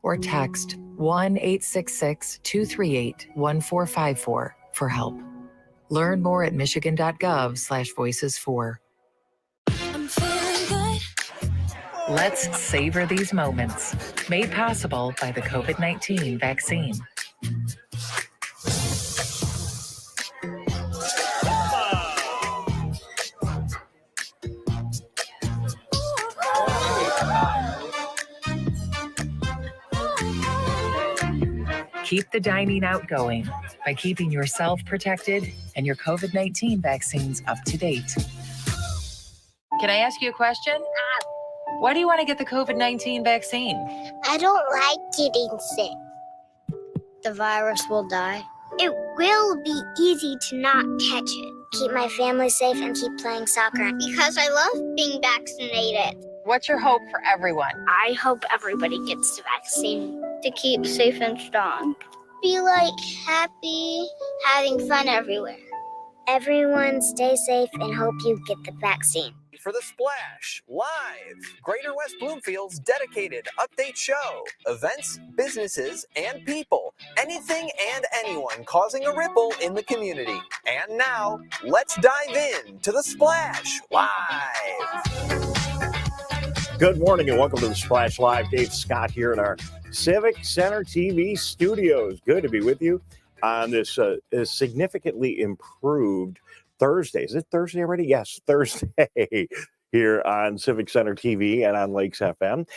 or text 1-866-238-1454 for help. Learn more at michigan.gov/voices4. Let's savor these moments, made possible by the COVID-19 vaccine. Keep the dining out going by keeping yourself protected and your COVID-19 vaccines up to date. Can I ask you a question? Why do you want to get the COVID-19 vaccine? I don't like getting sick. The virus will die. It will be easy to not catch it. Keep my family safe and keep playing soccer. Because I love being vaccinated. What's your hope for everyone? I hope everybody gets the vaccine to keep safe and strong. Be happy, having fun everywhere. Everyone stay safe and hope you get the vaccine. For the Splash Live, Greater West Bloomfield's dedicated update show. Events, businesses, and people. Anything and anyone causing a ripple in the community. And now, let's dive in to the Splash Live. Good morning and welcome to the Splash Live. Dave Scott here in our Civic Center TV studios. Good to be with you on this significantly improved Thursday. Is it Thursday already? Yes, Thursday here on Civic Center TV and on Lakes FM.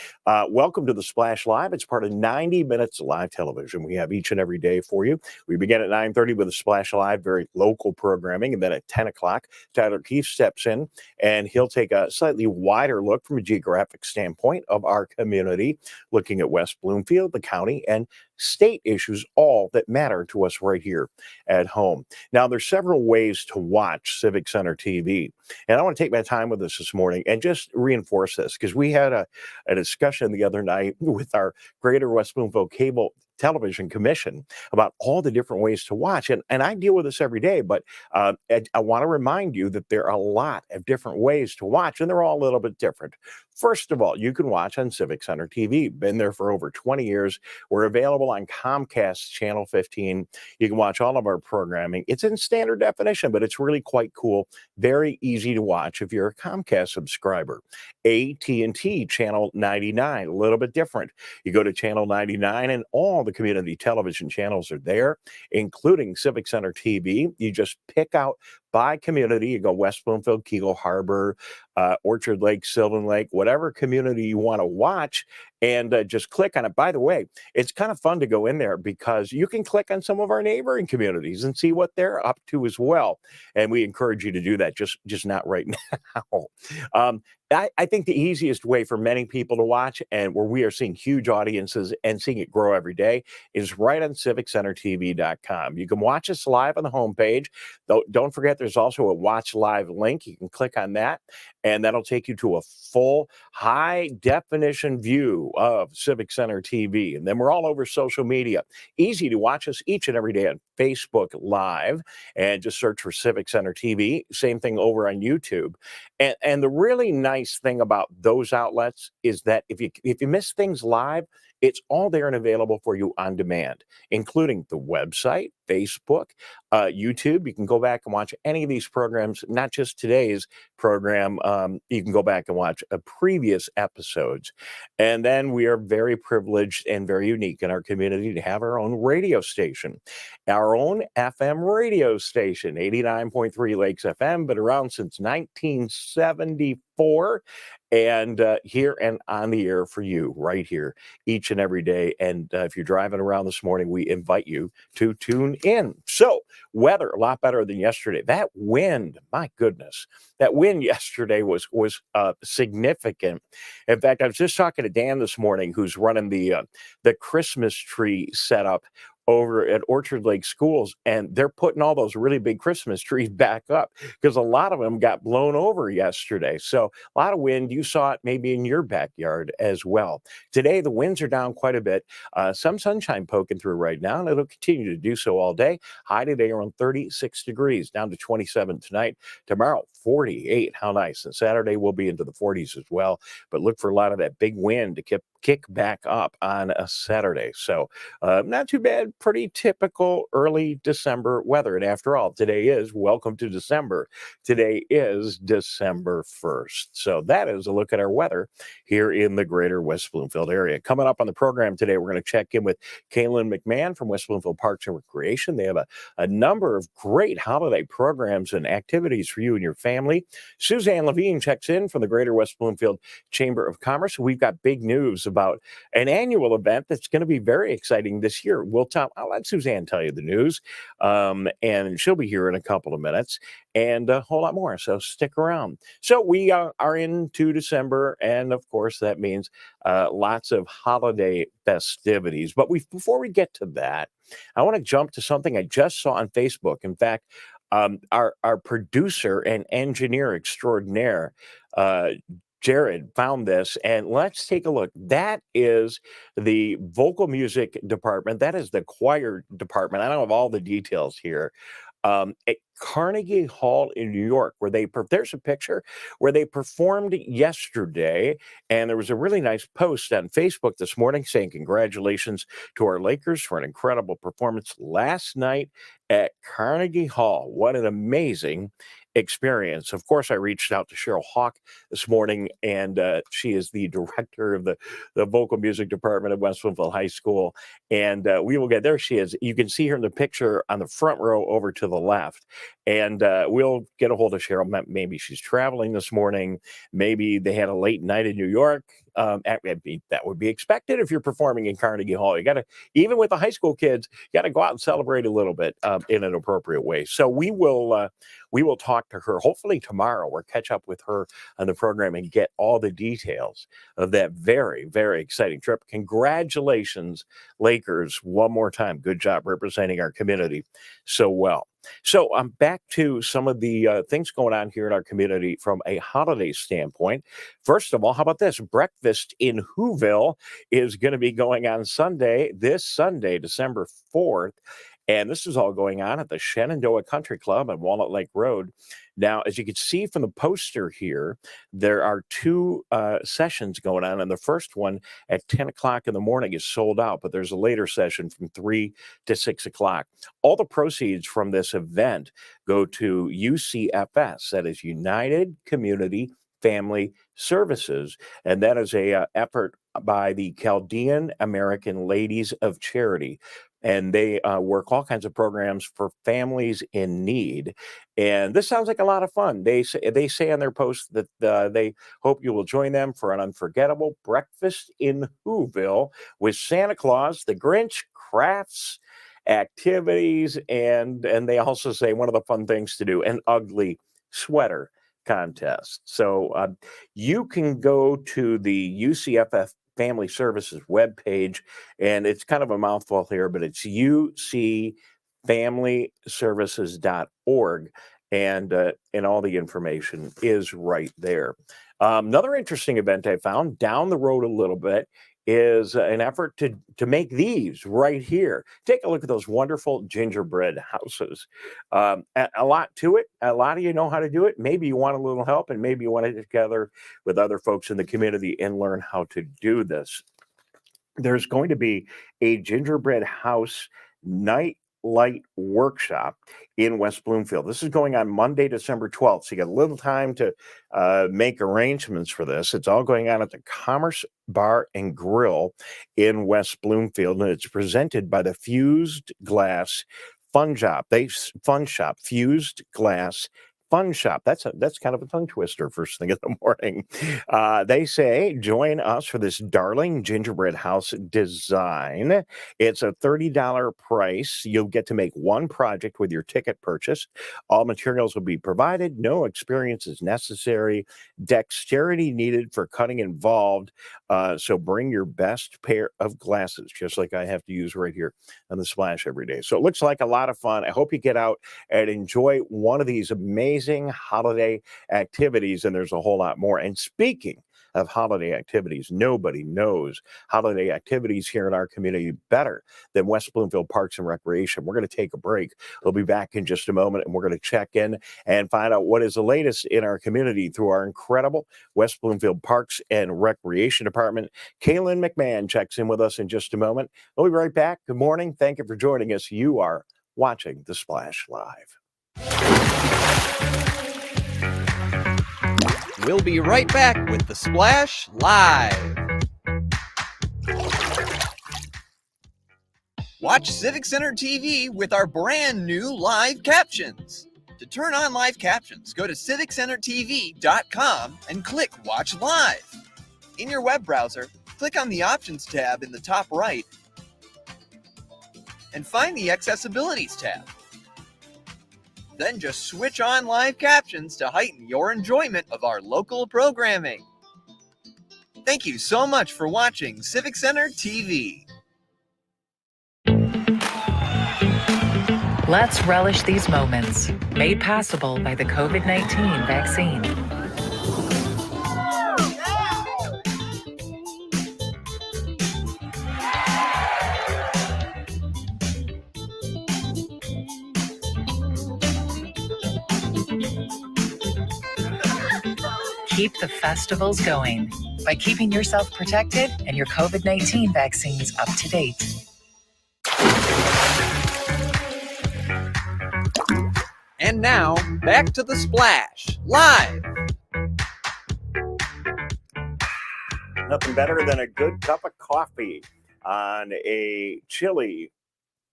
Welcome to the Splash Live. It's part of 90 minutes of live television we have each and every day for you. We begin at 9:30 with the Splash Live, very local programming, and then at 10 o'clock, Tyler Keefe steps in, and he'll take a slightly wider look from a geographic standpoint of our community, looking at West Bloomfield, the county, and state issues, all that matter to us right here at home. Now, there's several ways to watch Civic Center TV, and I want to take my time with this morning and just reinforce this, because we had a discussion the other night with our Greater West Bloomfield Cable Television Commission about all the different ways to watch. And I deal with this every day, but I want to remind you that there are a lot of different ways to watch, and they're all a little bit different. First of all, you can watch on Civic Center TV. Been there for over 20 years. We're available on Comcast Channel 15. You can watch all of our programming. It's in standard definition, but it's really quite cool. Very easy to watch if you're a Comcast subscriber. AT&T Channel 99, a little bit different. You go to Channel 99 and all the community television channels are there, including Civic Center TV. You just pick out by community. You go West Bloomfield, Kegel Harbor, Orchard Lake, Sylvan Lake, whatever community you want to watch, and just click on it. By the way, it's kind of fun to go in there because you can click on some of our neighboring communities and see what they're up to as well. And we encourage you to do that, just not right now. I think the easiest way for many people to watch, and where we are seeing huge audiences and seeing it grow every day, is right on civiccentertv.com. You can watch us live on the homepage. Don't forget, there's also a watch live link. You can click on that, and that'll take you to a full high definition view of Civic Center TV. And then we're all over social media. Easy to watch us each and every day on Facebook Live, and just search for Civic Center TV. Same thing over on YouTube. And the really nice thing about those outlets is that if you miss things live, it's all there and available for you on demand, including the website, Facebook, YouTube. You can go back and watch any of these programs, not just today's program. You can go back and watch previous episodes. And then we are very privileged and very unique in our community to have our own radio station, our own FM radio station, 89.3 Lakes FM, been around since 1974. And here and on the air for you right here each and every day. And if you're driving around this morning, we invite you to tune in. So weather, a lot better than yesterday. That wind, my goodness, that wind yesterday was significant. In fact, I was just talking to Dan this morning, who's running the Christmas tree setup over at Orchard Lake Schools, and they're putting all those really big Christmas trees back up because a lot of them got blown over yesterday. So a lot of wind. You saw it maybe in your backyard as well. Today, the winds are down quite a bit. Some sunshine poking through right now, and it'll continue to do so all day. High today around 36 degrees, down to 27 tonight. Tomorrow, 48. How nice. And Saturday, we'll be into the 40s as well. But look for a lot of that big wind to kick back up on a Saturday. So not too bad, pretty typical early December weather. And after all, today is welcome to December. Today is December 1st. So that is a look at our weather here in the greater West Bloomfield area. Coming up on the program today, we're going to check in with Kaylin McMahon from West Bloomfield Parks and Recreation. They have a number of great holiday programs and activities for you and your family. Suzanne Levine checks in from the greater West Bloomfield Chamber of Commerce. We've got big news about an annual event that's going to be very exciting this year. I'll let Suzanne tell you the news, and she'll be here in a couple of minutes, and a whole lot more. So stick around. So we are into December, and of course that means lots of holiday festivities. But before we get to that, I want to jump to something I just saw on Facebook. In fact, our producer and engineer extraordinaire, Jared, found this, and let's take a look. That is the vocal music department. That is the choir department. I don't have all the details here. At Carnegie Hall in New York, where there's a picture where they performed yesterday, and there was a really nice post on Facebook this morning saying congratulations to our Lakers for an incredible performance last night at Carnegie Hall. What an amazing experience. Of course, I reached out to Cheryl Hawk this morning, and she is the director of the vocal music department at West Bloomfield High School, and we will get there. She is. You can see her in the picture on the front row over to the left, and we'll get a hold of Cheryl. Maybe she's traveling this morning. Maybe they had a late night in New York. That would be expected if you're performing in Carnegie Hall. You got to, even with the high school kids, you got to go out and celebrate a little bit in an appropriate way. So we will talk to her hopefully tomorrow. We'll catch up with her on the program and get all the details of that very, very exciting trip. Congratulations, Lakers, one more time. Good job representing our community so well. So I'm back to some of the things going on here in our community from a holiday standpoint. First of all, how about this? Breakfast in Whoville is going to be going on this Sunday, December 4th. And this is all going on at the Shenandoah Country Club on Walnut Lake Road. Now, as you can see from the poster here, there are two sessions going on. And the first one at 10 o'clock in the morning is sold out, but there's a later session from 3 to 6 o'clock. All the proceeds from this event go to UCFS, that is United Community Family Services. And that is a effort by the Chaldean American Ladies of Charity. And they work all kinds of programs for families in need. And this sounds like a lot of fun. They say on their post that they hope you will join them for an unforgettable breakfast in Whoville with Santa Claus, the Grinch, crafts, activities, and they also say one of the fun things to do, an ugly sweater contest. So you can go to the UCFF Family Services webpage, and it's kind of a mouthful here, but it's ucfamilyservices.org, and all the information is right there. Another interesting event I found down the road a little bit is an effort to make these right here. Take a look at those wonderful gingerbread houses. A lot to it. A lot of you know how to do it. Maybe you want a little help, and maybe you want to get together with other folks in the community and learn how to do this. There's going to be a gingerbread house night light workshop in West Bloomfield. This is going on Monday, December 12th. So you got a little time to make arrangements for this. It's all going on at the Commerce Bar and Grill in West Bloomfield, and it's presented by the Fused Glass Fun Shop. Fused Glass Fun Shop. That's kind of a tongue twister first thing in the morning. They say, join us for this darling gingerbread house design. It's a $30 price. You'll get to make one project with your ticket purchase. All materials will be provided. No experience is necessary. Dexterity needed for cutting involved. So bring your best pair of glasses, just like I have to use right here on the Splash every day. So it looks like a lot of fun. I hope you get out and enjoy one of these amazing holiday activities, and there's a whole lot more. And speaking of holiday activities. Nobody knows holiday activities here in our community better than West Bloomfield Parks and Recreation. We're going to take a break. We'll be back in just a moment, and we're going to check in and find out what is the latest in our community through our incredible West Bloomfield Parks and Recreation Department. Kaylin McMahon checks in with us in just a moment. We'll be right back. Good morning. Thank you for joining us. You are watching The Splash Live. We'll be right back with The Splash Live. Watch Civic Center TV with our brand new live captions. To turn on live captions, go to civiccentertv.com and click Watch Live. In your web browser, click on the Options tab in the top right and find the Accessibilities tab. Then just switch on live captions to heighten your enjoyment of our local programming. Thank you so much for watching Civic Center TV. Let's relish these moments, made possible by the COVID-19 vaccine. Keep the festivals going by keeping yourself protected and your COVID-19 vaccines up to date. And now, back to The Splash Live. Nothing better than a good cup of coffee on a chilly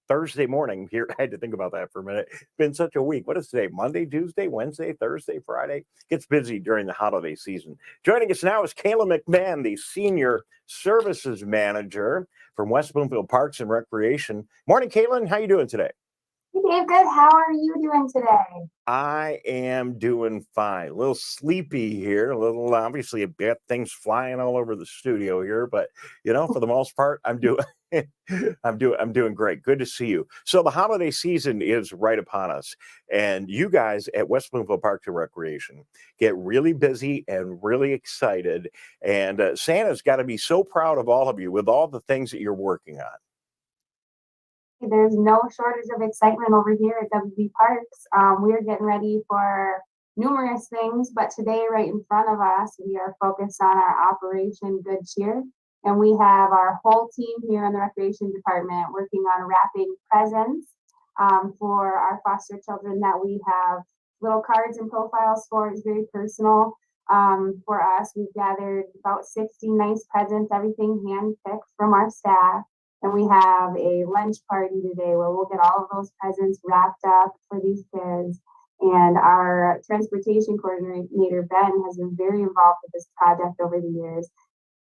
Thursday morning here. I had to think about that for a minute. It's been such a week. What is today? Monday, Tuesday, Wednesday, Thursday, Friday? Gets busy during the holiday season. Joining us now is Kayla McMahon, the Senior Services Manager from West Bloomfield Parks and Recreation. Morning, Kaylin. How you doing today? Hey, Dave, good. How are you doing today? I am doing fine. A little sleepy here, a little obviously a bit things flying all over the studio here, but for the most part, I'm doing I'm doing great. Good to see you. So the holiday season is right upon us, and you guys at West Bloomfield Parks and Recreation get really busy and really excited. And Santa's got to be so proud of all of you with all the things that you're working on. There's no shortage of excitement over here at WB Parks. We are getting ready for numerous things, but today, right in front of us, we are focused on our Operation Good Cheer. And we have our whole team here in the Recreation Department working on wrapping presents for our foster children that we have little cards and profiles for. It's very personal for us. We've gathered about 60 nice presents, everything hand-picked from our staff. And we have a lunch party today where we'll get all of those presents wrapped up for these kids. And our transportation coordinator, Ben, has been very involved with this project over the years.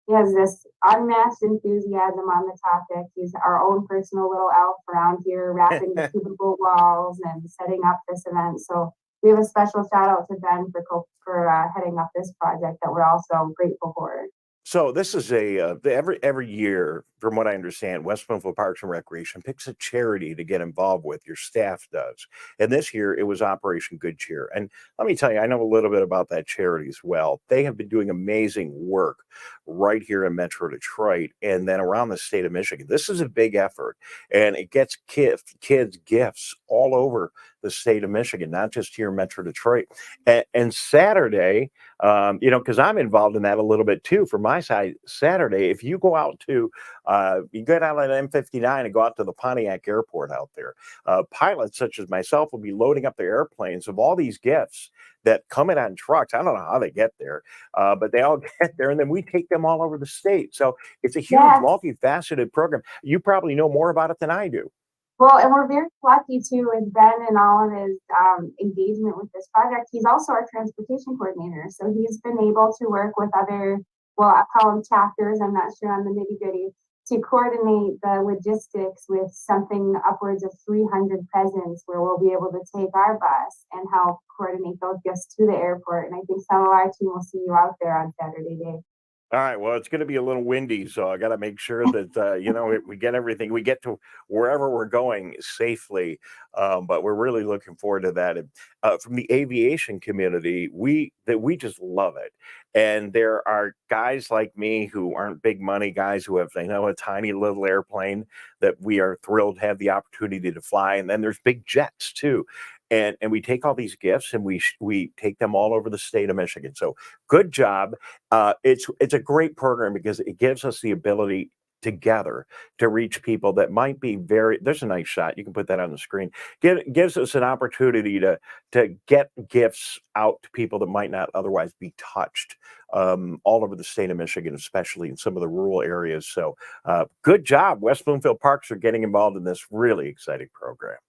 He has this unmatched enthusiasm on the topic. He's our own personal little elf around here, wrapping the cubicle walls and setting up this event. So we have a special shout out to Ben for heading up this project that we're also grateful for. So this is every year, from what I understand, West Bloomfield Parks and Recreation picks a charity to get involved with. Your staff does. And this year it was Operation Good Cheer. And let me tell you, I know a little bit about that charity as well. They have been doing amazing work right here in Metro Detroit and then around the state of Michigan. This is a big effort, and it gets kids gifts all over the state of Michigan, not just here in Metro Detroit. And Saturday, because I'm involved in that a little bit too, from my side, Saturday, if you go out to, you get out on M59 and go out to the Pontiac Airport out there, pilots such as myself will be loading up their airplanes of all these gifts that come in on trucks. I don't know how they get there, but they all get there, and then we take them all over the state. So it's a huge, multifaceted program. You probably know more about it than I do. Well, and we're very lucky too with Ben and all of his engagement with this project. He's also our transportation coordinator. So he's been able to work with other, I call them chapters, I'm not sure on the nitty-gritty, to coordinate the logistics with something upwards of 300 presents where we'll be able to take our bus and help coordinate those gifts to the airport. And I think some of our team will see you out there on Saturday, Dave. All right. Well, it's going to be a little windy, so I got to make sure that we get everything. We get to wherever we're going safely. But we're really looking forward to that. And, from the aviation community, we just love it. And there are guys like me who aren't big money guys who have a tiny little airplane that we are thrilled to have the opportunity to fly. And then there's big jets too. And we take all these gifts and we take them all over the state of Michigan. So good job. It's a great program because it gives us the ability together to reach people that might be there's a nice shot. You can put that on the screen. Gives us an opportunity to get gifts out to people that might not otherwise be touched, all over the state of Michigan, especially in some of the rural areas. So good job. West Bloomfield Parks are getting involved in this really exciting program.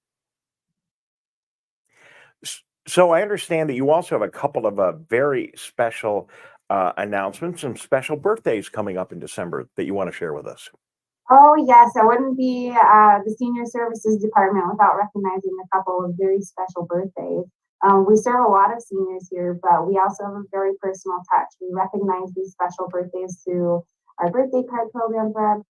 So I understand that you also have a couple of very special announcements, some special birthdays coming up in December that you want to share with us. Oh, yes, I wouldn't be the Senior Services Department without recognizing a couple of very special birthdays. We serve a lot of seniors here, but we also have a very personal touch. We recognize these special birthdays through our birthday card program and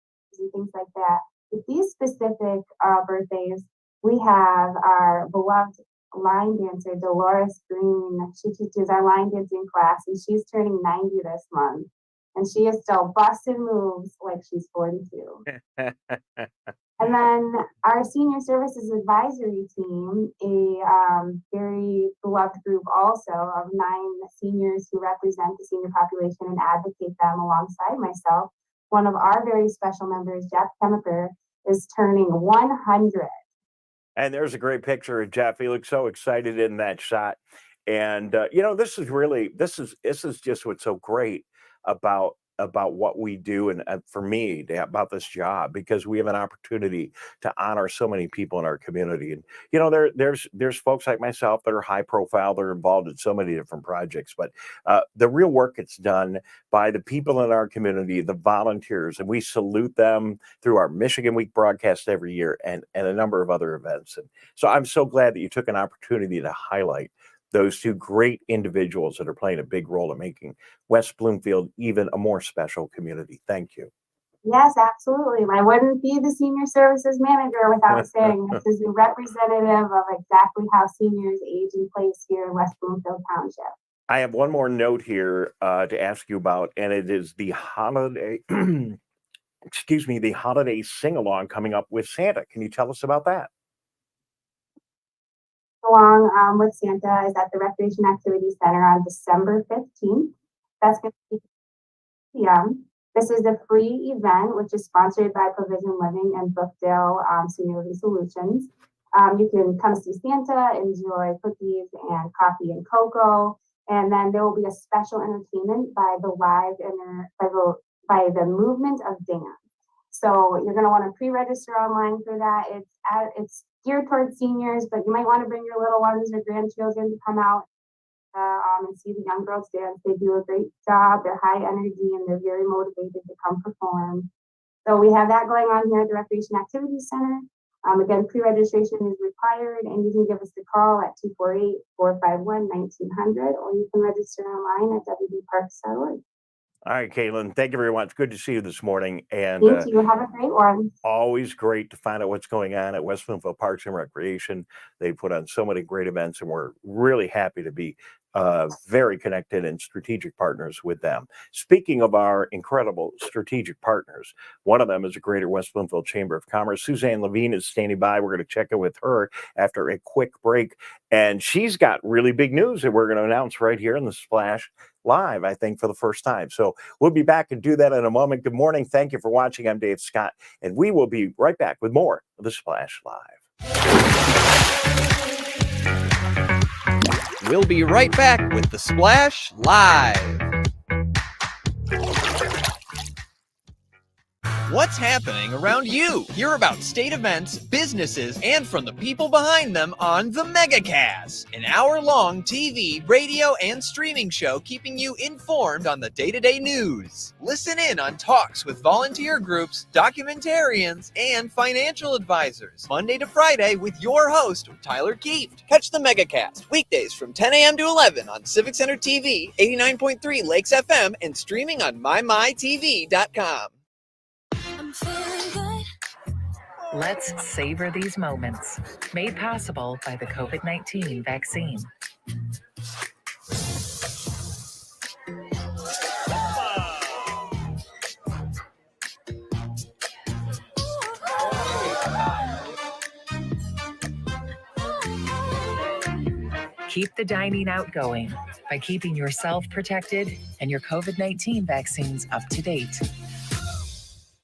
things like that. With these specific birthdays, we have our beloved line dancer, Dolores Green. She teaches our line dancing class, and she's turning 90 this month. And she is still busting moves like she's 42. And then our Senior Services Advisory Team, a very beloved group also of 9 seniors who represent the senior population and advocate them alongside myself. One of our very special members, Jeff Kemper, is turning 100. And there's a great picture of Jeff. He looks so excited in that shot. And this is just what's so great about what we do, and for me about this job, because we have an opportunity to honor so many people in our community. And there's folks like myself that are high profile, they're involved in so many different projects, but the real work gets done by the people in our community, the volunteers, and we salute them through our Michigan Week broadcast every year and a number of other events. And so I'm so glad that you took an opportunity to highlight those 2 great individuals that are playing a big role in making West Bloomfield even a more special community. Thank you. Yes, absolutely. I wouldn't be the Senior Services Manager without saying this is a representative of exactly how seniors age in place here in West Bloomfield Township. I have one more note here to ask you about, and it is the holiday, the holiday sing-along coming up with Santa. Can you tell us about that? Along with Santa is at the Recreation Activity Center on December 15th. That's going to be 2 p.m. This is a free event, which is sponsored by Provision Living and Brookdale Senior Living Solutions. You can come see Santa, enjoy cookies and coffee and cocoa, and then there will be a special entertainment by the Movement of Dance. So you're going to want to pre-register online for that. It's geared towards seniors, but you might want to bring your little ones or grandchildren to come out and see the young girls dance. They do a great job. They're high energy and they're very motivated to come perform. So we have that going on here at the Recreation Activity Center. Again, pre-registration is required, and you can give us a call at 248-451-1900, or you can register online at wbparks.org. All right, Caitlin, thank you very much. Good to see you this morning. And thank you. Have a great one. Always great to find out what's going on at West Bloomfield Parks and Recreation. They put on so many great events, and we're really happy to be very connected and strategic partners with them. Speaking of our incredible strategic partners, one of them is the Greater West Bloomfield Chamber of Commerce. Suzanne Levine is standing by. We're going to check in with her after a quick break. And she's got really big news that we're going to announce right here in the Splash Live, I think, for the first time. So we'll be back and do that in a moment. Good morning. Thank you for watching. I'm Dave Scott, and we will be right back with more of the Splash Live. We'll be right back with the Splash Live. What's happening around you? Hear about state events, businesses, and from the people behind them on the Megacast, an hour-long TV, radio, and streaming show keeping you informed on the day-to-day news. Listen in on talks with volunteer groups, documentarians, and financial advisors, Monday to Friday with your host, Tyler Kieft. Catch the Megacast weekdays from 10 a.m. to 11 on Civic Center TV, 89.3 Lakes FM, and streaming on mymytv.com. Let's savor these moments. Made possible by the COVID-19 vaccine. Keep the dining out going by keeping yourself protected and your COVID-19 vaccines up to date.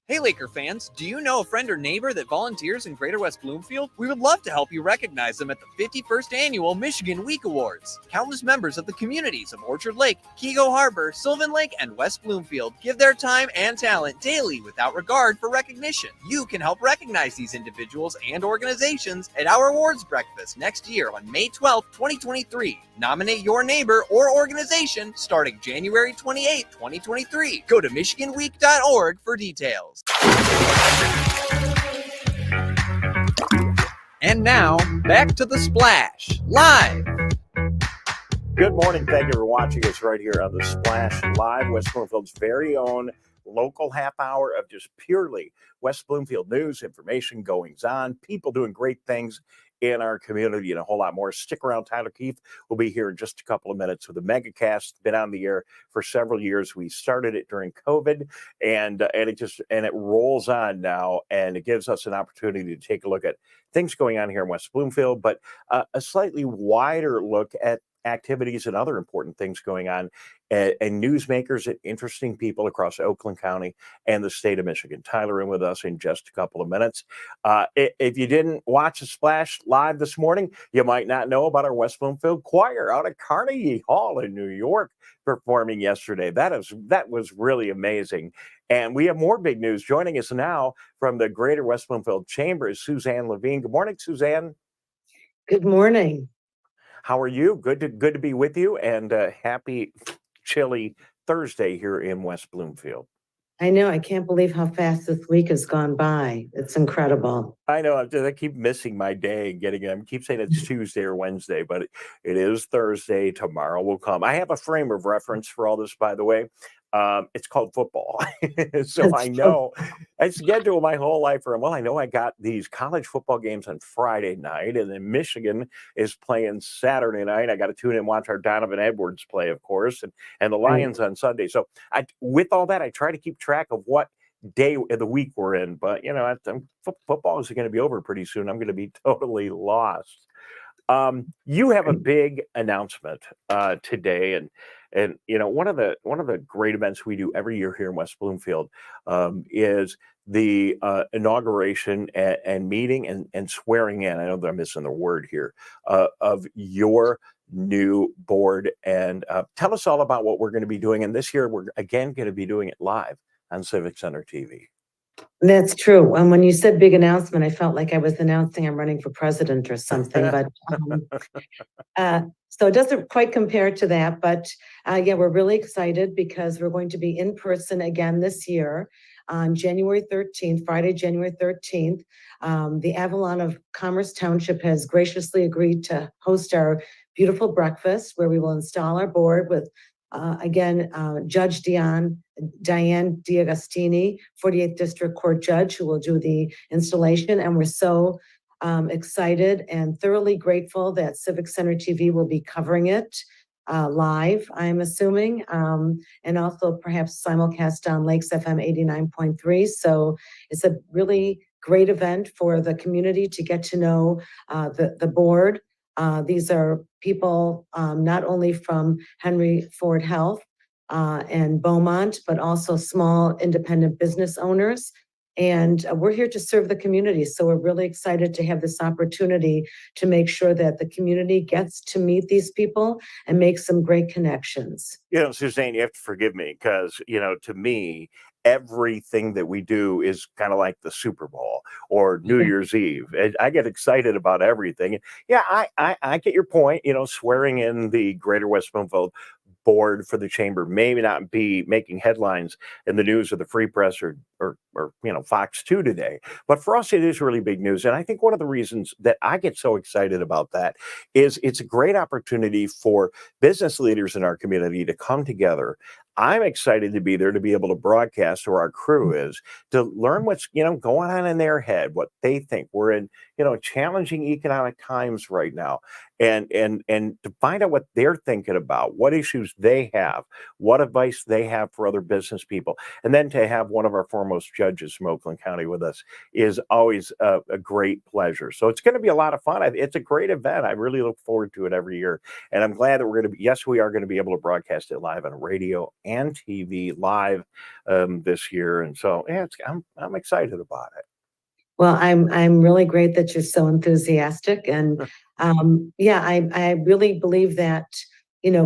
Hey Laker fans, do you know a friend or neighbor that volunteers in Greater West Bloomfield? We would love to help you recognize them at the 51st Annual Michigan Week Awards. Countless members of the communities of Orchard Lake, Kego Harbor, Sylvan Lake, and West Bloomfield give their time and talent daily without regard for recognition. You can help recognize these individuals and organizations at our awards breakfast next year on May 12, 2023. Nominate your neighbor or organization starting January 28, 2023. Go to michiganweek.org for details. And now, back to the Splash Live. Good morning. Thank you for watching us right here on the Splash Live, West Bloomfield's very own local half hour of just purely West Bloomfield news, information, goings on, people doing great things in our community, and a whole lot more. Stick around. Tyler Keith will be here in just a couple of minutes with the Megacast. Been on the air for several years. We started it during COVID, and it rolls on now, and it gives us an opportunity to take a look at things going on here in West Bloomfield, but a slightly wider look at activities and other important things going on, and newsmakers and interesting people across Oakland County and the state of Michigan. Tyler in with us in just a couple of minutes. If you didn't watch the Splash Live this morning, you might not know about our West Bloomfield Choir out at Carnegie Hall in New York performing yesterday. That was really amazing. And we have more big news. Joining us now from the Greater West Bloomfield Chamber is Suzanne Levine. Good morning, Suzanne. Good morning. How are you? Good to be with you, and happy chilly Thursday here in West Bloomfield. I know. I can't believe how fast this week has gone by. It's incredible. I know. I keep missing my day I keep saying it's Tuesday or Wednesday, but it is Thursday. Tomorrow will come. I have a frame of reference for all this, by the way. It's called football. So I know I schedule my whole life around, I know I got these college football games on Friday night, and then Michigan is playing Saturday night. I got to tune in and watch our Donovan Edwards play, of course, and the Lions on Sunday. So with all that, I try to keep track of what day of the week we're in. But, football is going to be over pretty soon. I'm going to be totally lost. You have a big announcement today, and one of the great events we do every year here in West Bloomfield is the inauguration and meeting and swearing in. I know that I'm missing the word here of your new board, and tell us all about what we're going to be doing. And this year we're again going to be doing it live on Civic Center TV. That's true. And when you said big announcement, I felt like I was announcing I'm running for president or something. But so it doesn't quite compare to that. But we're really excited because we're going to be in person again this year on January 13th, Friday, January 13th. The Avalon of Commerce Township has graciously agreed to host our beautiful breakfast where we will install our board with Judge Diane Diagostini, 48th District Court Judge, who will do the installation. And we're so excited and thoroughly grateful that Civic Center TV will be covering it live, I'm assuming, and also perhaps simulcast on Lakes FM 89.3. So it's a really great event for the community to get to know the board. These are people not only from Henry Ford Health and Beaumont, but also small independent business owners. And we're here to serve the community. So we're really excited to have this opportunity to make sure that the community gets to meet these people and make some great connections. Suzanne, you have to forgive me because, to me, everything that we do is kind of like the Super Bowl or New Year's Eve. And I get excited about everything. And yeah, I get your point. Swearing in the Greater West Bloomfield board for the chamber may not be making headlines in the news or the Free Press or Fox 2 today, but for us it is really big news. And I think one of the reasons that I get so excited about that is it's a great opportunity for business leaders in our community to come together. I'm excited to be there to be able to broadcast, or our crew is, to learn what's going on in their head, what they think. We're in challenging economic times right now, and to find out what they're thinking about, what issues they have, what advice they have for other business people, and then to have one of our foremost judges from Oakland County with us is always a great pleasure. So it's going to be a lot of fun. It's a great event. I really look forward to it every year, and I'm glad that we are going to be able to broadcast it live on radio and TV live this year. And so I'm excited about it. Well, I'm really great that you're so enthusiastic, and I really believe that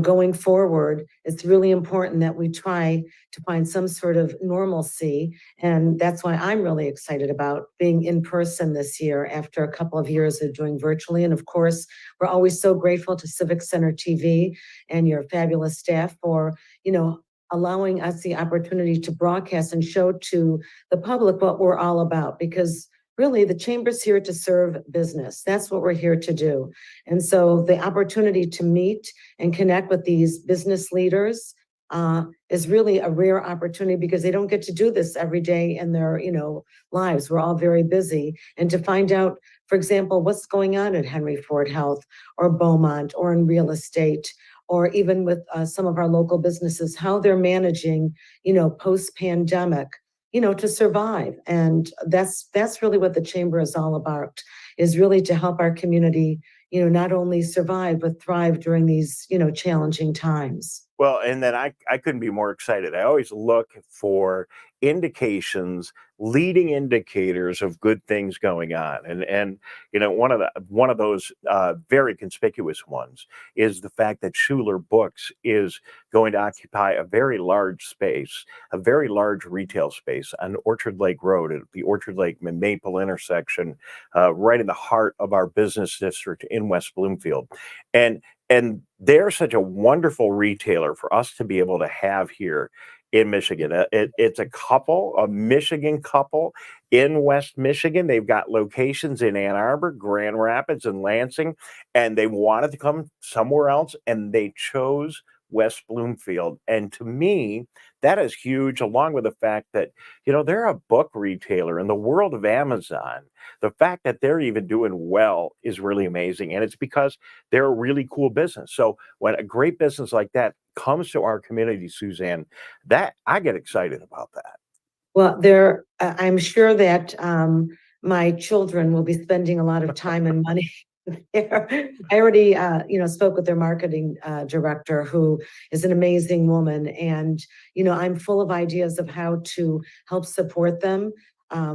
going forward, it's really important that we try to find some sort of normalcy, and that's why I'm really excited about being in person this year after a couple of years of doing virtually. And of course, we're always so grateful to Civic Center TV and your fabulous staff for allowing us the opportunity to broadcast and show to the public what we're all about, because really the chamber's here to serve business. That's what we're here to do. And so the opportunity to meet and connect with these business leaders is really a rare opportunity, because they don't get to do this every day in their lives. We're all very busy. And to find out, for example, what's going on at Henry Ford Health or Beaumont or in real estate, or even with some of our local businesses, how they're managing, post-pandemic, to survive. And that's really what the chamber is all about, is really to help our community, not only survive, but thrive during these, challenging times. Well, and then I couldn't be more excited. I always look for indications, leading indicators of good things going on. And one of those very conspicuous ones is the fact that Schuler Books is going to occupy a very large space, a very large retail space on Orchard Lake Road at the Orchard Lake and Maple intersection, right in the heart of our business district in West Bloomfield. And they're such a wonderful retailer for us to be able to have here in Michigan. It's a Michigan couple in West Michigan. They've got locations in Ann Arbor, Grand Rapids, and Lansing, and they wanted to come somewhere else, and they chose West Bloomfield. And to me, that is huge, along with the fact that, they're a book retailer in the world of Amazon. The fact that they're even doing well is really amazing. And it's because they're a really cool business. So when a great business like that comes to our community, Suzanne, that I get excited about that. Well, I'm sure that my children will be spending a lot of time and money there. I already, spoke with their marketing director, who is an amazing woman, and I'm full of ideas of how to help support them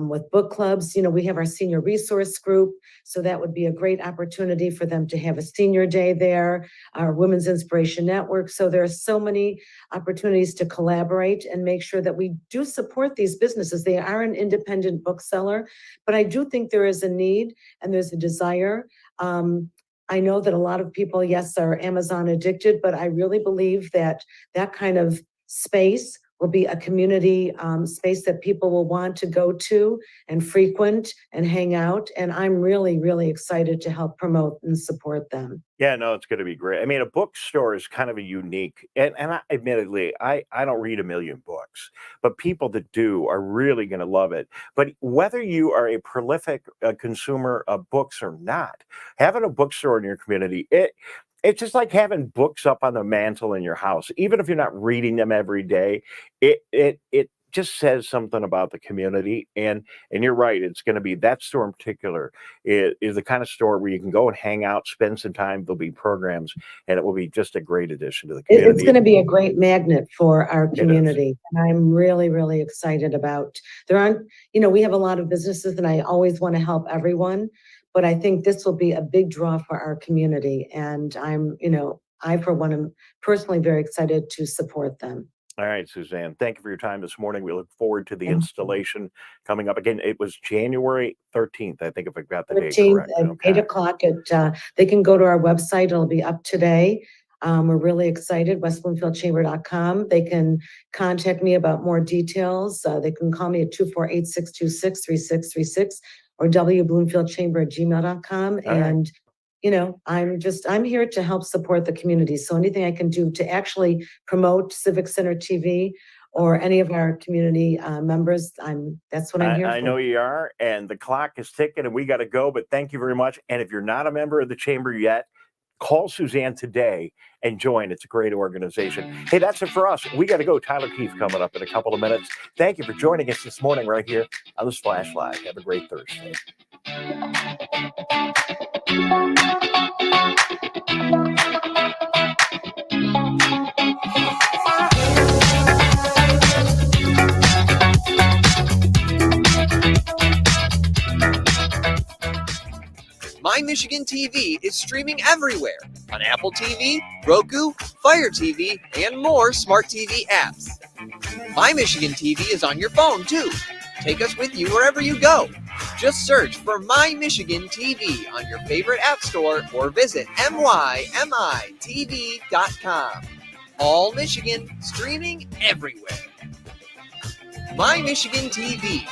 with book clubs. We have our senior resource group, so that would be a great opportunity for them to have a senior day there. Our Women's Inspiration Network. So there are so many opportunities to collaborate and make sure that we do support these businesses. They are an independent bookseller, but I do think there is a need and there's a desire. I know that a lot of people, yes, are Amazon addicted, but I really believe that that kind of space will be a community space that people will want to go to and frequent and hang out. And I'm really, really excited to help promote and support them. Yeah, no, it's going to be great. I mean, a bookstore is kind of a unique, and admittedly, I don't read a million books, but people that do are really going to love it. But whether you are a prolific consumer of books or not, having a bookstore in your community, it's just like having books up on the mantle in your house. Even if you're not reading them every day, it just says something about the community. And you're right, it's going to be, that store in particular is the kind of store where you can go and hang out, spend some time. There'll be programs, and it will be just a great addition to the community. It's going to be a great magnet for our community. And I'm really, really excited about, we have a lot of businesses, and I always want to help everyone. But I think this will be a big draw for our community. And I, for one, am personally very excited to support them. All right, Suzanne, thank you for your time this morning. We look forward to the installation coming up. Again, it was January 13th, I think, if I've got the date 13th correct. at 8 o'clock. They can go to our website. It'll be up today. We're really excited, westbloomfieldchamber.com. They can contact me about more details. They can call me at 248-626-3636 or wbloomfieldchamber@gmail.com. And you know, I'm here to help support the community. So anything I can do to actually promote Civic Center TV or any of our community members, that's what I'm here for. I know you are, and the clock is ticking and we got to go, but thank you very much. And if you're not a member of the chamber yet, call Suzanne today and join. It's a great organization. Hey, that's it for us. We got to go. Tyler Keefe coming up in a couple of minutes. Thank you for joining us this morning right here on the Splash Live. Have a great Thursday. My Michigan TV is streaming everywhere on Apple TV, Roku, Fire TV, and more smart TV apps. My Michigan TV is on your phone too. Take us with you wherever you go. Just search for My Michigan TV on your favorite app store or visit mymitv.com. All Michigan, streaming everywhere. My Michigan TV.